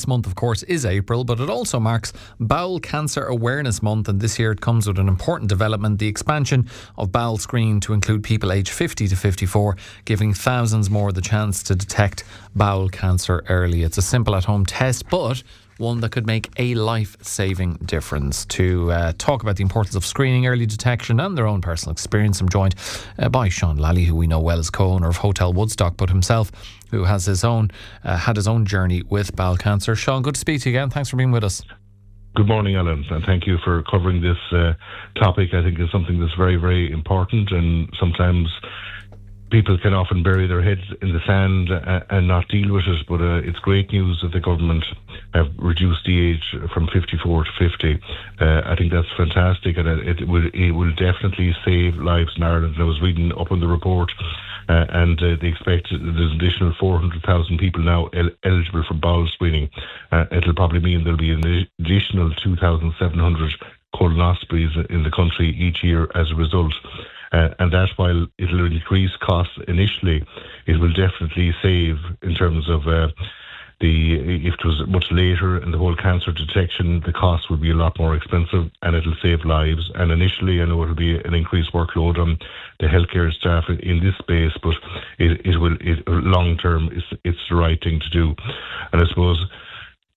month, of course, is April, but it also marks Bowel Cancer Awareness Month, and this year it comes with an important development, the expansion of BowelScreen to include people aged 50 to 54, giving thousands more the chance to detect bowel cancer early. It's a simple at-home test, but one that could make a life-saving difference. To talk about the importance of screening, early detection and their own personal experience, I'm joined by Seán Lally, who we know well as co-owner of Hotel Woodstock, but himself who has his own had his own journey with bowel cancer. Seán, good to speak to you again. Thanks for being with us. Good morning, Alan, and thank you for covering this topic. I think it's something that's very, very important, and sometimes people can often bury their heads in the sand and not deal with it, but it's great news that the government have reduced the age from 54 to 50. I think that's fantastic, and it will definitely save lives in Ireland. I was reading up on the report, and they expect there's an additional 400,000 people now eligible for bowel screening. It'll probably mean there'll be an additional 2,700 colonoscopies in the country each year as a result. And that, while it'll increase costs initially, it will definitely save in terms of if it was much later in the whole cancer detection, the cost would be a lot more expensive, and it'll save lives. And initially, I know it'll be an increased workload on the healthcare staff in this space, but it will long term, it's the right thing to do. And I suppose,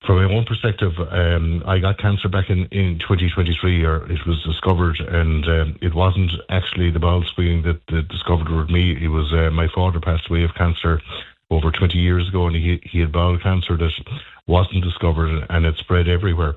from my own perspective, I got cancer back in 2023, or it was discovered, and it wasn't actually the bowel screening that discovered it with me. It was my father passed away of cancer over 20 years ago, and he had bowel cancer that wasn't discovered, and it spread everywhere.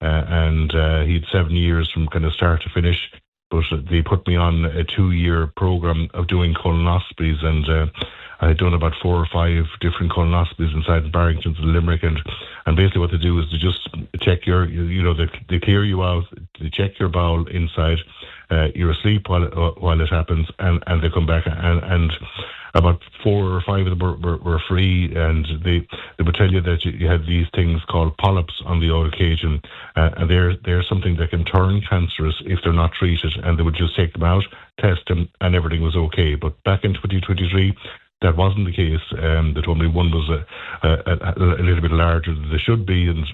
And he had 7 years from kind of start to finish, but they put me on a 2-year program of doing colonoscopies, and I had done about 4 or 5 different colonoscopies inside Barrington's and Limerick, and basically what they do is they just check they clear you out, they check your bowel inside, you're asleep while it happens, and they come back, and about 4 or 5 of them were free, and they would tell you that you had these things called polyps on the odd occasion, and they're something that can turn cancerous if they're not treated, and they would just take them out, test them, and everything was okay. But back in 2023, that wasn't the case. They told me one was a little bit larger than they should be, and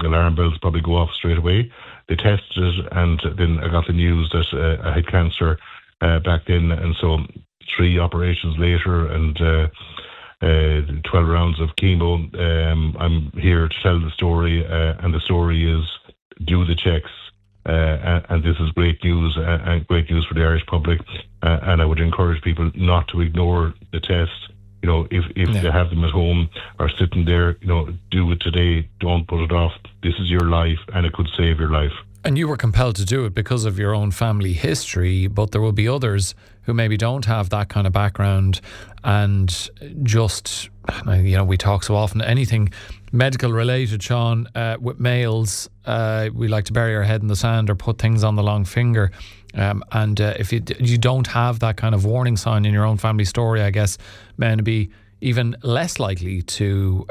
alarm bells probably go off straight away. They tested it, and then I got the news that I had cancer back then, and so 3 operations later and 12 rounds of chemo. I'm here to tell the story, and the story is do the checks. And this is great news, and great news for the Irish public. And I would encourage people not to ignore the test. If they have them at home or sitting there, do it today. Don't put it off. This is your life, and it could save your life. And you were compelled to do it because of your own family history, but there will be others who maybe don't have that kind of background, and just, we talk so often, anything medical related, Seán, with males, we like to bury our head in the sand or put things on the long finger. And if you don't have that kind of warning sign in your own family story, I guess men be even less likely to,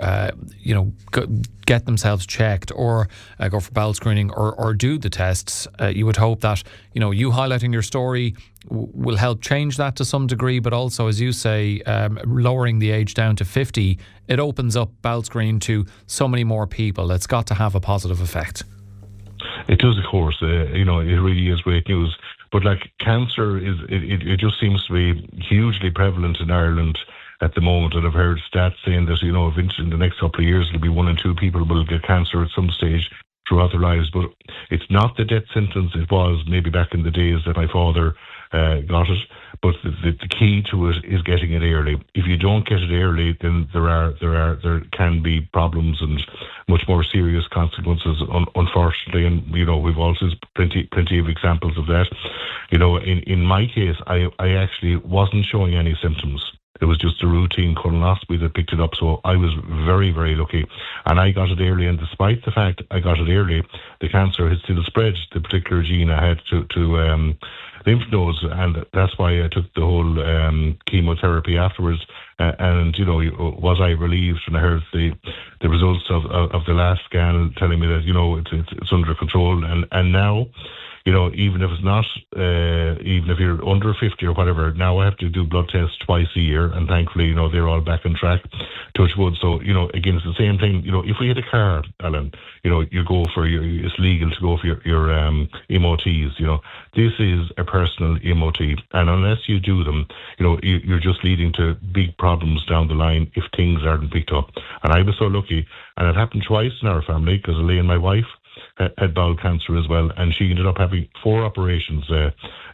get themselves checked or go for bowel screening or do the tests. You would hope that, you highlighting your story will help change that to some degree, but also, as you say, lowering the age down to 50, it opens up bowel screen to so many more people. It's got to have a positive effect. It does, of course. It really is great news. But cancer it just seems to be hugely prevalent in Ireland at the moment, and I've heard stats saying that eventually in the next couple of years it'll be 1 in 2 people will get cancer at some stage throughout their lives. But it's not the death sentence it was maybe back in the days that my father got it. But the key to it is getting it early. If you don't get it early, then there can be problems and much more serious consequences, unfortunately. And we've also plenty of examples of that. In my case, I actually wasn't showing any symptoms. It was just a routine colonoscopy that picked it up. So I was very, very lucky. And I got it early. And despite the fact I got it early, the cancer had still spread. The particular gene I had to lymph nodes. And that's why I took the whole chemotherapy afterwards. And was I relieved when I heard the results of the last scan telling me that, it's under control. And now, even if it's not, even if you're under 50 or whatever, now I have to do blood tests twice a year, and thankfully, they're all back on track, touch wood. So, again, it's the same thing. If we had a car, Alan, you go for it's legal to go for your MOTs. This is a personal MOT, and unless you do them, you're just leading to big problems down the line if things aren't picked up. And I was so lucky, and it happened twice in our family, because Elaine, my wife, had bowel cancer as well, and she ended up having 4 operations.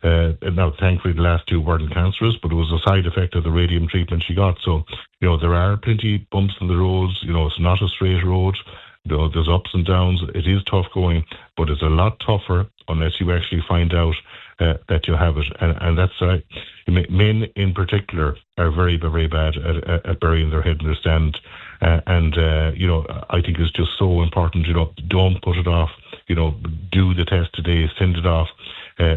Now, thankfully, the last 2 weren't cancerous, but it was a side effect of the radium treatment she got. So, there are plenty bumps in the roads. It's not a straight road. There's ups and downs. It is tough going, but it's a lot tougher unless you actually find out that you have it. And that's right. Men in particular are very, very bad at burying their head in their sand. I think it's just so important, don't put it off. Do the test today, send it off.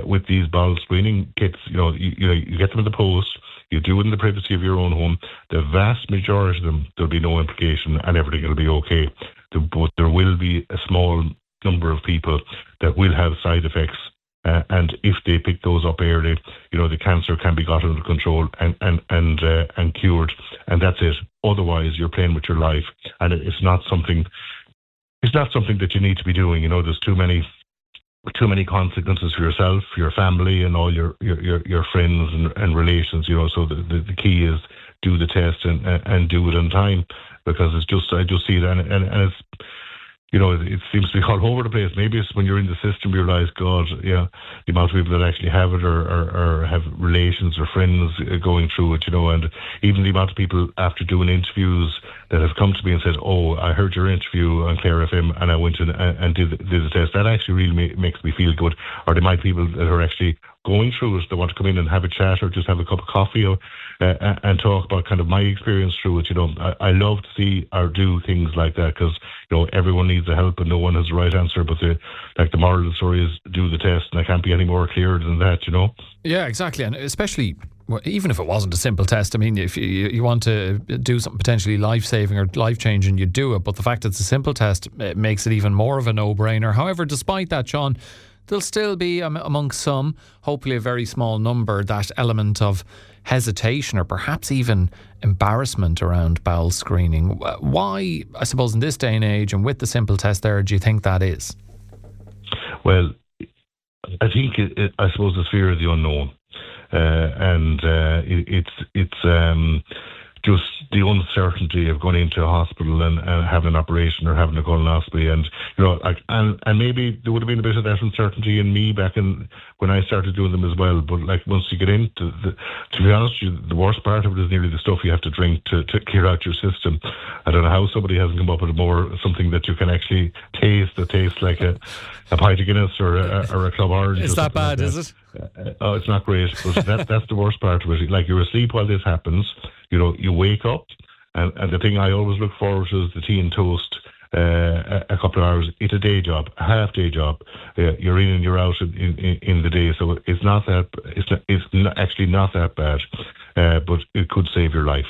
With these bowel screening kits, you get them in the post, you do it in the privacy of your own home. The vast majority of them, there'll be no implication and everything will be okay. But there will be a small number of people that will have side effects. And if they pick those up early, the cancer can be got under control and cured, and that's it. Otherwise, you're playing with your life, and it's not something that you need to be doing. There's too many consequences for yourself, for your family, and all your friends and relations. So the key is do the test and do it on time, because I just see it, and it's. It seems to be all over the place. Maybe it's when you're in the system, you realise, God, the amount of people that actually have it or have relations or friends going through it, and even the amount of people after doing interviews that have come to me and said, oh, I heard your interview on Clare FM and I went in and did the test. That actually really makes me feel good. Or there might be people that are actually going through it, that want to come in and have a chat or just have a cup of coffee and talk about kind of my experience through it. I love to see or do things like that, because everyone needs the help and no one has the right answer. But the moral of the story is do the test, and I can't be any more clear than that. Yeah, exactly, and especially. Well, even if it wasn't a simple test, I mean, if you want to do something potentially life-saving or life-changing, you do it. But the fact that it's a simple test, it makes it even more of a no-brainer. However, despite that, Seán, there'll still be amongst some, hopefully a very small number, that element of hesitation or perhaps even embarrassment around bowel screening. Why, I suppose, in this day and age and with the simple test there, do you think that is? Well, I think I suppose it's fear of the unknown. It's just the uncertainty of going into a hospital and having an operation or having a colonoscopy, and maybe there would have been a bit of that uncertainty in me back in when I started doing them as well. But once you get into to be honest, the worst part of it is nearly the stuff you have to drink to clear out your system. I don't know how somebody hasn't come up with something that you can actually taste that tastes like a pint of Guinness or a Club Orange. Is that bad? Is it? Oh, it's not great, but that's the worst part of it. Like, you're asleep while this happens, you wake up, and the thing I always look forward to is the tea and toast, a couple of hours. It's a day job, a half-day job. You're in and you're out in the day, so it's not actually not that bad, but it could save your life.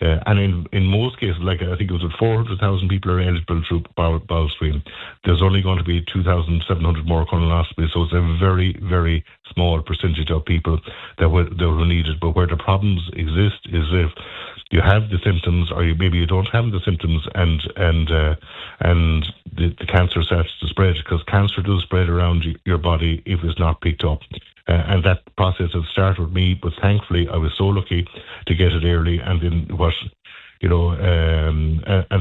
And in most cases, I think it was 400,000 people are eligible through bowel screen. There's only going to be 2,700 more colonoscopies, so it's a very, very small percentage of people that will need it. But where the problems exist is if you have the symptoms, or maybe you don't have the symptoms, and the cancer starts to spread, because cancer does spread around your body if it's not picked up. And that process had started with me, but thankfully I was so lucky to get it early, and then and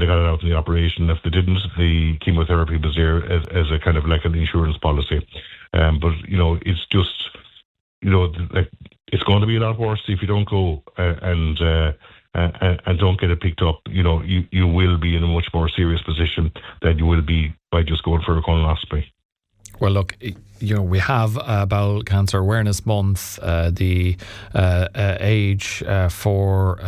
they got it out in the operation. If they didn't, the chemotherapy was there as a kind of like an insurance policy. But it's just, it's going to be a lot worse if you don't go and don't get it picked up. You will be in a much more serious position than you will be by just going for a colonoscopy. Well, look, we have Bowel Cancer Awareness Month. The age for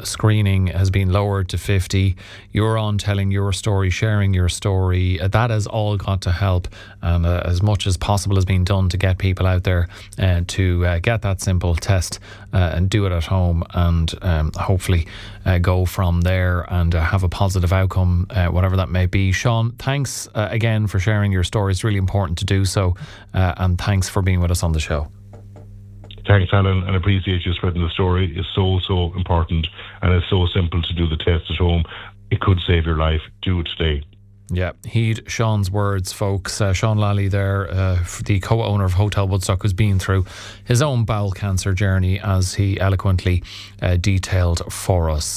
screening has been lowered to 50. You're on telling your story, sharing your story. That has all got to help. And as much as possible has been done to get people out there to get that simple test and do it at home. And hopefully go from there and have a positive outcome, whatever that may be. Seán, thanks again for sharing your story. It's really important to do so, and thanks for being with us on the show. Thanks, Alan, and appreciate you spreading the story. It's so important, and it's so simple to do the test at home. It could save your life. Do it today. Yeah, heed Seán's words, folks. Seán Lally there, the co-owner of Hotel Woodstock, who's been through his own bowel cancer journey, as he eloquently detailed for us.